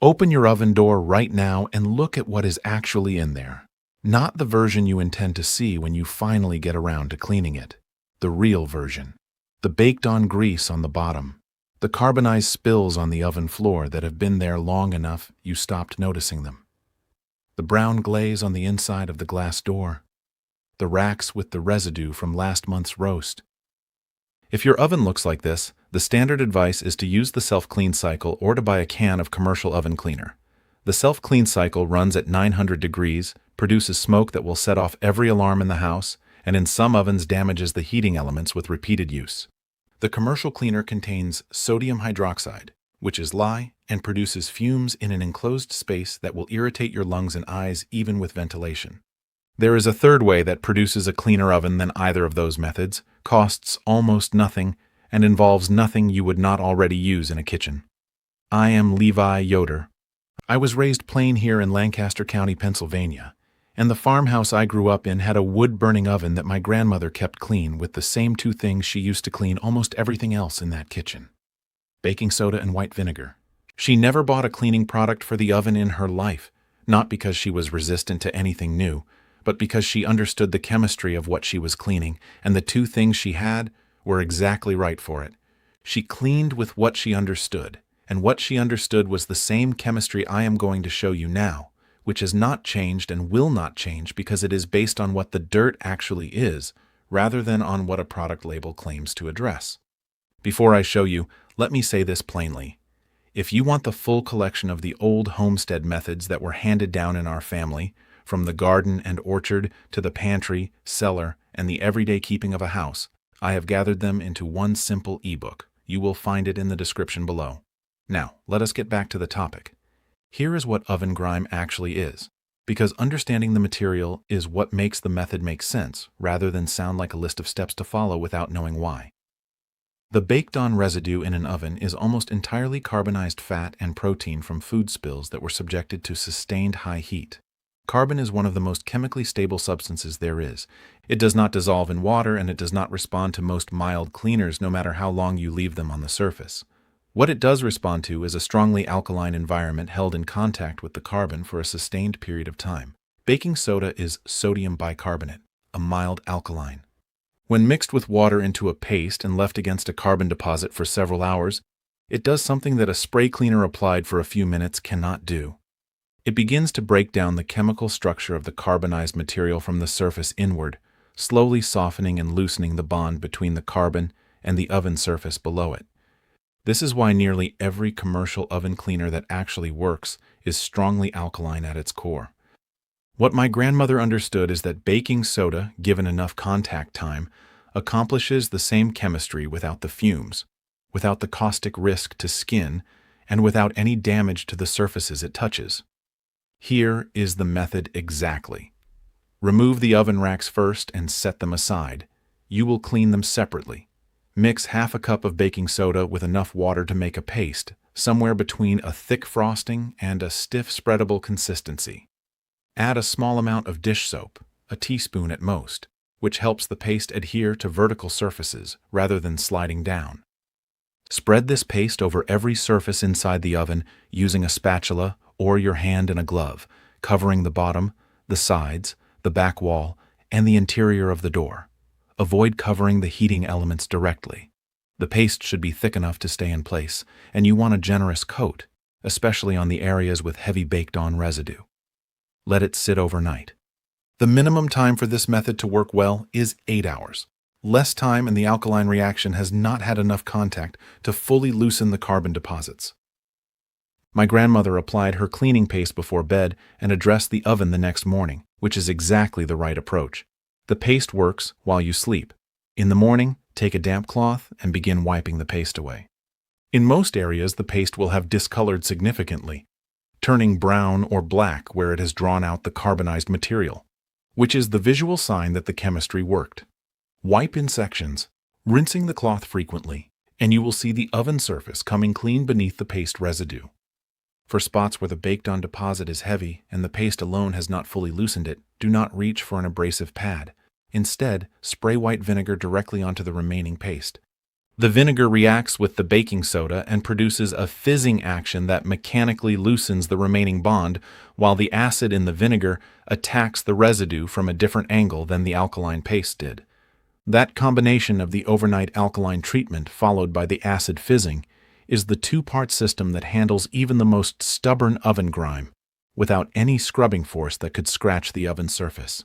Open your oven door right now and look at what is actually in there. Not the version you intend to see when you finally get around to cleaning it. The real version. The baked-on grease on the bottom. The carbonized spills on the oven floor that have been there long enough you stopped noticing them. The brown glaze on the inside of the glass door. The racks with the residue from last month's roast. If your oven looks like this, the standard advice is to use the self-clean cycle or to buy a can of commercial oven cleaner. The self-clean cycle runs at 900 degrees, produces smoke that will set off every alarm in the house, and in some ovens damages the heating elements with repeated use. The commercial cleaner contains sodium hydroxide, which is lye, and produces fumes in an enclosed space that will irritate your lungs and eyes even with ventilation. There is a third way that produces a cleaner oven than either of those methods, costs almost nothing, and involves nothing you would not already use in a kitchen. I am Levi Yoder. I was raised plain here in Lancaster County, Pennsylvania, and the farmhouse I grew up in had a wood-burning oven that my grandmother kept clean with the same two things she used to clean almost everything else in that kitchen: baking soda and white vinegar. She never bought a cleaning product for the oven in her life, not because she was resistant to anything new, but because she understood the chemistry of what she was cleaning, and the two things she had were exactly right for it. She cleaned with what she understood, and what she understood was the same chemistry I am going to show you now, which has not changed and will not change because it is based on what the dirt actually is, rather than on what a product label claims to address. Before I show you, let me say this plainly. If you want the full collection of the old homestead methods that were handed down in our family, from the garden and orchard to the pantry, cellar, and the everyday keeping of a house, I have gathered them into one simple ebook. You will find it in the description below. Now, let us get back to the topic. Here is what oven grime actually is, because understanding the material is what makes the method make sense, rather than sound like a list of steps to follow without knowing why. The baked-on residue in an oven is almost entirely carbonized fat and protein from food spills that were subjected to sustained high heat. Carbon is one of the most chemically stable substances there is. It does not dissolve in water, and it does not respond to most mild cleaners no matter how long you leave them on the surface. What it does respond to is a strongly alkaline environment held in contact with the carbon for a sustained period of time. Baking soda is sodium bicarbonate, a mild alkaline. When mixed with water into a paste and left against a carbon deposit for several hours, it does something that a spray cleaner applied for a few minutes cannot do. It begins to break down the chemical structure of the carbonized material from the surface inward, slowly softening and loosening the bond between the carbon and the oven surface below it. This is why nearly every commercial oven cleaner that actually works is strongly alkaline at its core. What my grandmother understood is that baking soda, given enough contact time, accomplishes the same chemistry without the fumes, without the caustic risk to skin, and without any damage to the surfaces it touches. Here is the method exactly. Remove the oven racks first and set them aside. You will clean them separately. Mix half a cup of baking soda with enough water to make a paste, somewhere between a thick frosting and a stiff spreadable consistency. Add a small amount of dish soap, a teaspoon at most, which helps the paste adhere to vertical surfaces rather than sliding down. Spread this paste over every surface inside the oven using a spatula or your hand in a glove, covering the bottom, the sides, the back wall, and the interior of the door. Avoid covering the heating elements directly. The paste should be thick enough to stay in place, and you want a generous coat, especially on the areas with heavy baked-on residue. Let it sit overnight. The minimum time for this method to work well is 8 hours. Less time and the alkaline reaction has not had enough contact to fully loosen the carbon deposits. My grandmother applied her cleaning paste before bed and addressed the oven the next morning, which is exactly the right approach. The paste works while you sleep. In the morning, take a damp cloth and begin wiping the paste away. In most areas, the paste will have discolored significantly, turning brown or black where it has drawn out the carbonized material, which is the visual sign that the chemistry worked. Wipe in sections, rinsing the cloth frequently, and you will see the oven surface coming clean beneath the paste residue. For spots where the baked-on deposit is heavy and the paste alone has not fully loosened it, do not reach for an abrasive pad. Instead, spray white vinegar directly onto the remaining paste. The vinegar reacts with the baking soda and produces a fizzing action that mechanically loosens the remaining bond, while the acid in the vinegar attacks the residue from a different angle than the alkaline paste did. That combination of the overnight alkaline treatment followed by the acid fizzing is the two-part system that handles even the most stubborn oven grime without any scrubbing force that could scratch the oven surface.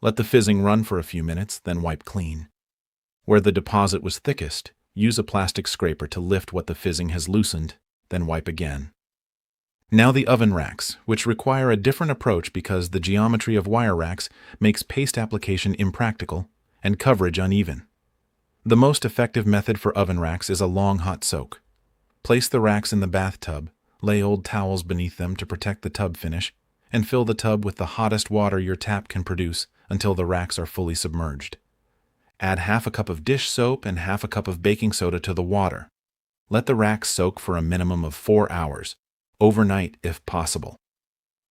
Let the fizzing run for a few minutes, then wipe clean. Where the deposit was thickest, use a plastic scraper to lift what the fizzing has loosened, then wipe again. Now the oven racks, which require a different approach because the geometry of wire racks makes paste application impractical and coverage uneven. The most effective method for oven racks is a long hot soak. Place the racks in the bathtub, lay old towels beneath them to protect the tub finish, and fill the tub with the hottest water your tap can produce until the racks are fully submerged. Add half a cup of dish soap and half a cup of baking soda to the water. Let the racks soak for a minimum of 4 hours, overnight if possible.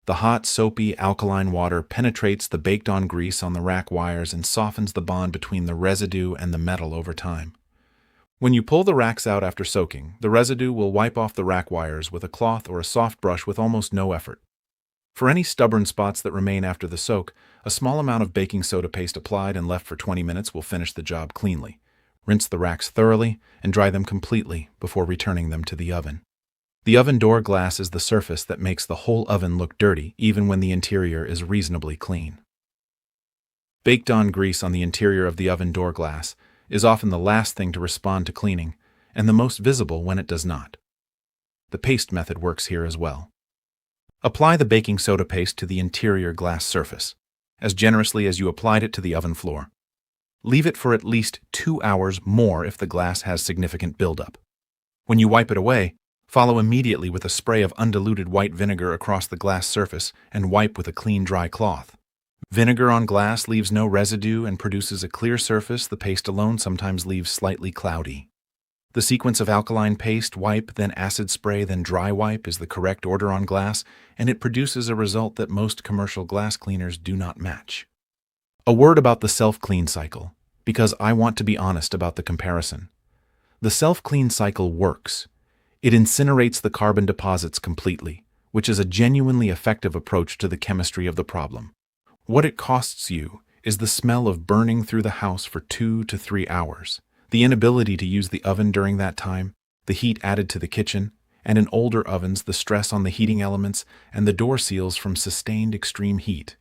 The hot, soapy, alkaline water penetrates the baked-on grease on the rack wires and softens the bond between the residue and the metal over time. When you pull the racks out after soaking, the residue will wipe off the rack wires with a cloth or a soft brush with almost no effort. For any stubborn spots that remain after the soak, a small amount of baking soda paste applied and left for 20 minutes will finish the job cleanly. Rinse the racks thoroughly and dry them completely before returning them to the oven. The oven door glass is the surface that makes the whole oven look dirty even when the interior is reasonably clean. Baked-on grease on the interior of the oven door glass is often the last thing to respond to cleaning and the most visible when it does not. The paste method works here as well. Apply the baking soda paste to the interior glass surface, as generously as you applied it to the oven floor. Leave it for at least 2 hours more if the glass has significant buildup. When you wipe it away, follow immediately with a spray of undiluted white vinegar across the glass surface and wipe with a clean, dry cloth. Vinegar on glass leaves no residue and produces a clear surface the paste alone sometimes leaves slightly cloudy. The sequence of alkaline paste, wipe, then acid spray, then dry wipe is the correct order on glass, and it produces a result that most commercial glass cleaners do not match. A word about the self-clean cycle, because I want to be honest about the comparison. The self-clean cycle works. It incinerates the carbon deposits completely, which is a genuinely effective approach to the chemistry of the problem. What it costs you is the smell of burning through the house for 2 to 3 hours. The inability to use the oven during that time, the heat added to the kitchen, and in older ovens the stress on the heating elements and the door seals from sustained extreme heat.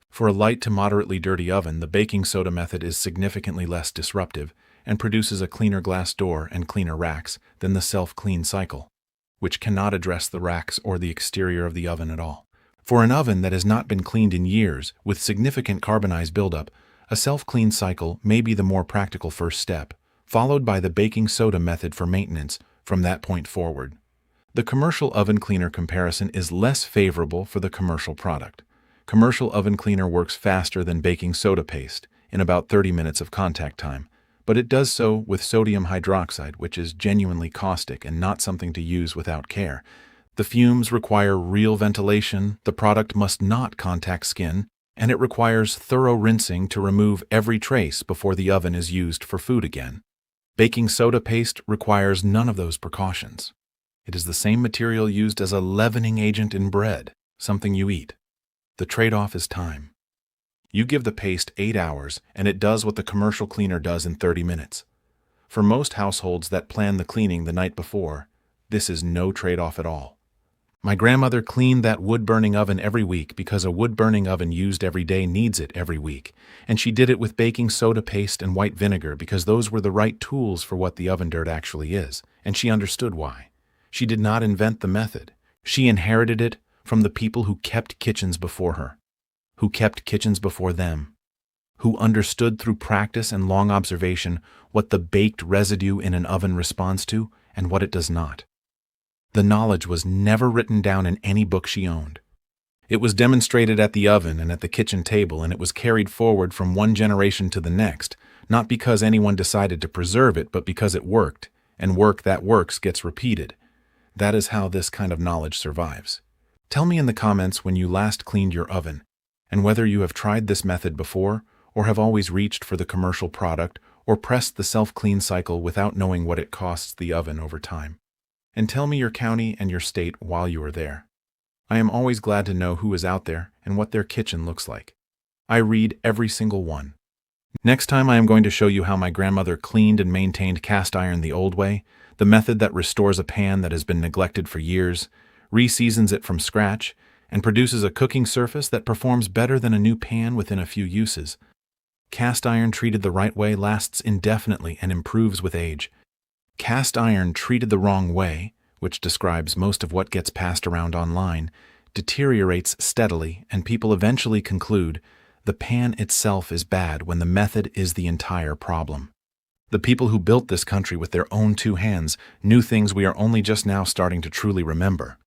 For a light to moderately dirty oven, the baking soda method is significantly less disruptive and produces a cleaner glass door and cleaner racks than the self-clean cycle, which cannot address the racks or the exterior of the oven at all. For an oven that has not been cleaned in years with significant carbonized buildup, a self-clean cycle may be the more practical first step, followed by the baking soda method for maintenance from that point forward. The commercial oven cleaner comparison is less favorable for the commercial product. Commercial oven cleaner works faster than baking soda paste, in about 30 minutes of contact time, but it does so with sodium hydroxide, which is genuinely caustic and not something to use without care. The fumes require real ventilation, the product must not contact skin, and it requires thorough rinsing to remove every trace before the oven is used for food again. Baking soda paste requires none of those precautions. It is the same material used as a leavening agent in bread, something you eat. The trade-off is time. You give the paste 8 hours, and it does what the commercial cleaner does in 30 minutes. For most households that plan the cleaning the night before, this is no trade-off at all. My grandmother cleaned that wood-burning oven every week because a wood-burning oven used every day needs it every week, and she did it with baking soda paste and white vinegar because those were the right tools for what the oven dirt actually is, and she understood why. She did not invent the method. She inherited it from the people who kept kitchens before her, who kept kitchens before them, who understood through practice and long observation what the baked residue in an oven responds to and what it does not. The knowledge was never written down in any book she owned. It was demonstrated at the oven and at the kitchen table, and it was carried forward from one generation to the next, not because anyone decided to preserve it, but because it worked, and work that works gets repeated. That is how this kind of knowledge survives. Tell me in the comments when you last cleaned your oven, and whether you have tried this method before, or have always reached for the commercial product, or pressed the self-clean cycle without knowing what it costs the oven over time. And tell me your county and your state while you are there. I am always glad to know who is out there and what their kitchen looks like. I read every single one. Next time I am going to show you how my grandmother cleaned and maintained cast iron the old way, the method that restores a pan that has been neglected for years, re-seasons it from scratch, and produces a cooking surface that performs better than a new pan within a few uses. Cast iron treated the right way lasts indefinitely and improves with age. Cast iron treated the wrong way, which describes most of what gets passed around online, deteriorates steadily, and people eventually conclude the pan itself is bad when the method is the entire problem. The people who built this country with their own two hands knew things we are only just now starting to truly remember.